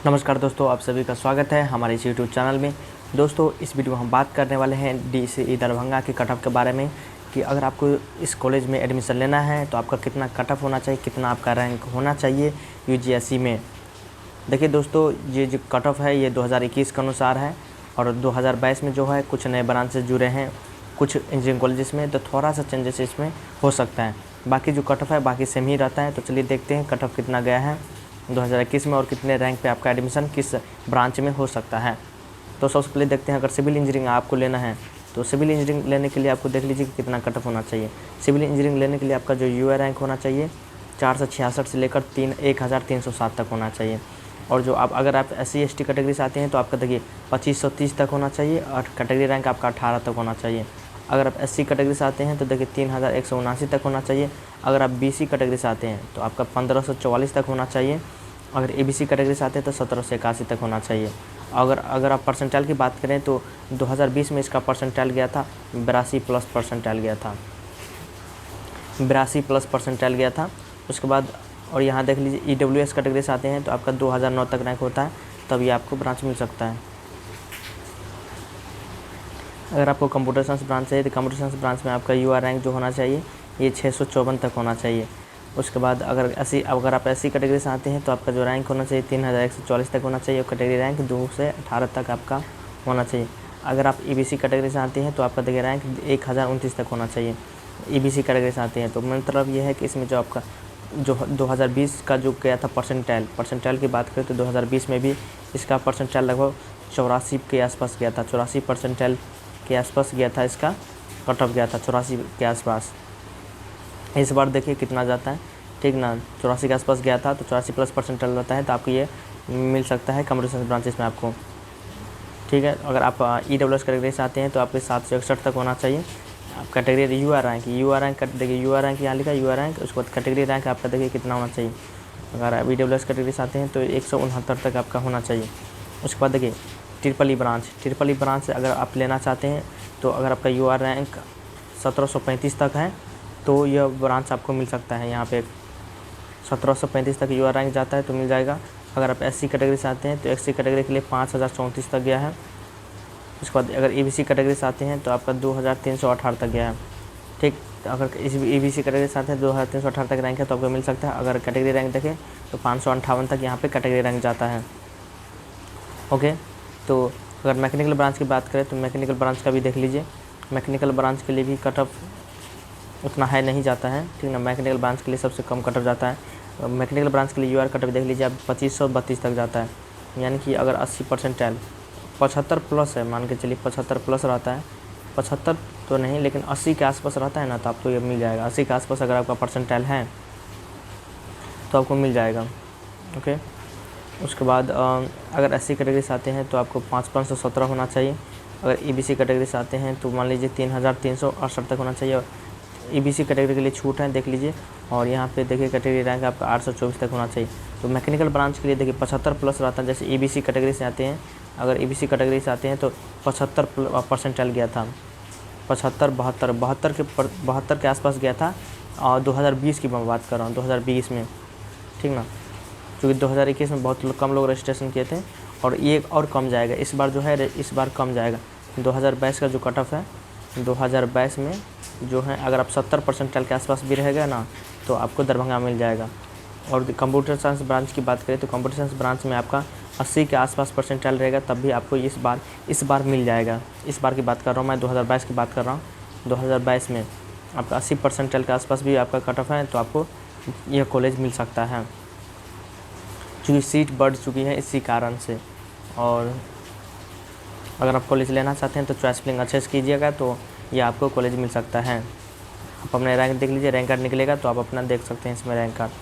नमस्कार दोस्तों, आप सभी का स्वागत है हमारे इस यूट्यूब चैनल में। दोस्तों, इस वीडियो में हम बात करने वाले हैं DCE दरभंगा के कट ऑफ के बारे में कि अगर आपको इस कॉलेज में एडमिशन लेना है तो आपका कितना कट ऑफ होना चाहिए, कितना आपका रैंक होना चाहिए UGSE में। देखिए दोस्तों, ये जो कट ऑफ है ये 2021 के अनुसार है और 2022 में जो है कुछ नए ब्रांचेस जुड़े हैं कुछ इंजीनियरिंग कॉलेजेस में, तो थोड़ा सा चेंजेस इसमें हो सकता है। बाकी जो कट ऑफ है बाकी सेम ही रहता है। तो चलिए देखते हैं कट ऑफ कितना गया है 2021 में और कितने रैंक पे आपका एडमिशन किस ब्रांच में हो सकता है। तो सबसे पहले देखते हैं, अगर सिविल इंजीनियरिंग आपको लेना है तो सिविल इंजीनियरिंग लेने के लिए आपको देख लीजिए कि कितना कट ऑफ होना चाहिए। सिविल इंजीनियरिंग लेने के लिए आपका जो UI रैंक होना चाहिए 466 से लेकर 1307 तक होना चाहिए। और जो आप अगर आप SC ST कैटेगरी से आते हैं तो आपका देखिए 2530 तक होना चाहिए और कैटेगरी रैंक आपका 18 तक होना चाहिए। अगर आप SC कैटेगरी से आते हैं तो देखिए 3179 तक होना चाहिए। अगर आप BC कैटेगरी से आते हैं तो आपका 1544 तक होना चाहिए। अगर ABC कैटेगरी से आते हैं तो 1781 तक होना चाहिए। अगर आप परसेंटाइल की बात करें तो 2020 में इसका परसेंटाइल गया था 82 प्लस परसेंटाइल गया था, 82 प्लस परसेंटाइल गया था। उसके बाद और यहाँ देख लीजिए EWS कैटेगरी से आते हैं तो आपका 2009 तक रैंक होता है, तभी आपको ब्रांच मिल सकता है। अगर आपको कंप्यूटर साइंस ब्रांच चाहिए तो कंप्यूटर साइंस ब्रांच में आपका UI रैंक जो होना चाहिए ये 654 तक होना चाहिए। उसके बाद अगर आप SC कैटेगरी से आते हैं तो आपका जो रैंक होना चाहिए 3144 तक होना चाहिए और कैटेगरी रैंक 2 से 18 तक आपका होना चाहिए। अगर आप EBC कैटेगरी से आते हैं तो आपका देखिए रैंक 1029 तक होना चाहिए। EBC कैटेगरी से आते हैं तो मतलब ये है कि इसमें जो आपका जो 2020 का जो गया था परसेंटाइल की बात करें तो 2020 में भी इसका परसेंटाइल लगभग 84 के आसपास गया था, 84 परसेंटाइल के आसपास गया था, इसका कट ऑफ गया था 84 के आसपास। इस बार देखिए कितना जाता है, ठीक ना, 84 के आसपास गया था तो 84 प्लस परसेंटाइल रहता है तो आपको ये मिल सकता है कंप्यूटर साइंस ब्रांचेस में आपको, ठीक है। अगर आप EWS कैटेगरी से आते हैं तो आपके 761 तक होना चाहिए। आप कैटेगरी UI रैंक देखिए UI रैंक यहाँ लिखा UI रैंक, उसके बाद कैटेगरी रैंक आपका देखिए कितना होना चाहिए। अगर आप EWS कैटेगरी से आते हैं तो 169 तक आपका होना चाहिए। उसके बाद देखिए ट्रिपल ई ब्रांच अगर आप लेना चाहते हैं तो अगर आपका UI रैंक 1735 तक है तो यह ब्रांच आपको मिल सकता है। यहाँ पे 1735 तक UI रैंक जाता है तो मिल जाएगा। अगर आप SC कैटेगरी से आते हैं तो SC कैटेगरी के लिए 5034 तक गया है। उसके बाद अगर EBC कैटेगरी से आते हैं तो आपका 2318 तक गया है, ठीक। अगर EBC कैटेगरी से आते हैं 2318 तक रैंक है तो आपको मिल सकता है। अगर कैटेगरी रैंक देखें तो 558 तक यहाँ पे कैटेगरी रैंक जाता है, ओके। तो अगर मैकेनिकल ब्रांच की बात करें तो मैकेनिकल ब्रांच का भी देख लीजिए। मैकेनिकल ब्रांच के लिए भी कट ऑफ उतना हाई नहीं जाता है, ठीक ना। मैकेनिकल ब्रांच के लिए सबसे कम कट ऑफ जाता है। मैकेनिकल ब्रांच के लिए UR कट ऑफ देख लीजिए आप 2532 तक जाता है। यानी कि अगर 80 परसेंटाइल 75 प्लस है, मान के चलिए 75 प्लस रहता है, 75 तो नहीं लेकिन 80 के आसपास रहता है ना, तो आपको ये मिल जाएगा। 80 के आसपास अगर आपका परसेंटाइल है तो आपको मिल जाएगा, ओके। उसके बाद अगर SC कैटेगरी से आते हैं तो आपको 5517 होना चाहिए। अगर EBC कैटेगरी से आते हैं तो मान लीजिए 3368 तक होना चाहिए। और EBC कैटेगरी के लिए छूट है देख लीजिए, और यहाँ पे देखिए कैटेगरी रैंक आपका 824 तक होना चाहिए। तो मैकेनिकल ब्रांच के लिए देखिए 75 प्लस रहता है। जैसे EBC कैटेगरी से आते हैं, अगर EBC कैटेगरी से आते हैं तो 75 परसेंटाइल गया था, 72 के आसपास गया था। और 2020 की मैं बात कर रहा हूँ, 2020 में, ठीक ना, क्योंकि 2021 में बहुत कम लोग रजिस्ट्रेशन किए थे और ये और कम जाएगा इस बार जो है, इस बार कम जाएगा। 2022 का जो कट ऑफ है 2022 में जो है, अगर आप 70 परसेंटाइल के आसपास भी रहेगा ना तो आपको दरभंगा मिल जाएगा। और कंप्यूटर साइंस ब्रांच की बात करें तो कंप्यूटर साइंस ब्रांच में आपका 80 के आसपास परसेंटाइल रहेगा, तब भी आपको इस बार मिल जाएगा। इस बार की बात कर रहा हूँ मैं, 2022 की बात कर रहा हूँ। 2022 में आपका 80 परसेंटाइल के आसपास भी आपका कट ऑफ है तो आपको यह कॉलेज मिल सकता है, क्योंकि सीट बढ़ चुकी है इसी कारण से। और अगर आप कॉलेज लेना चाहते हैं तो चॉइस फिलिंग अच्छे से कीजिएगा तो ये आपको कॉलेज मिल सकता है। आप अपने रैंक देख लीजिए, रैंक कार्ड निकलेगा तो आप अपना देख सकते हैं इसमें रैंक कार्ड।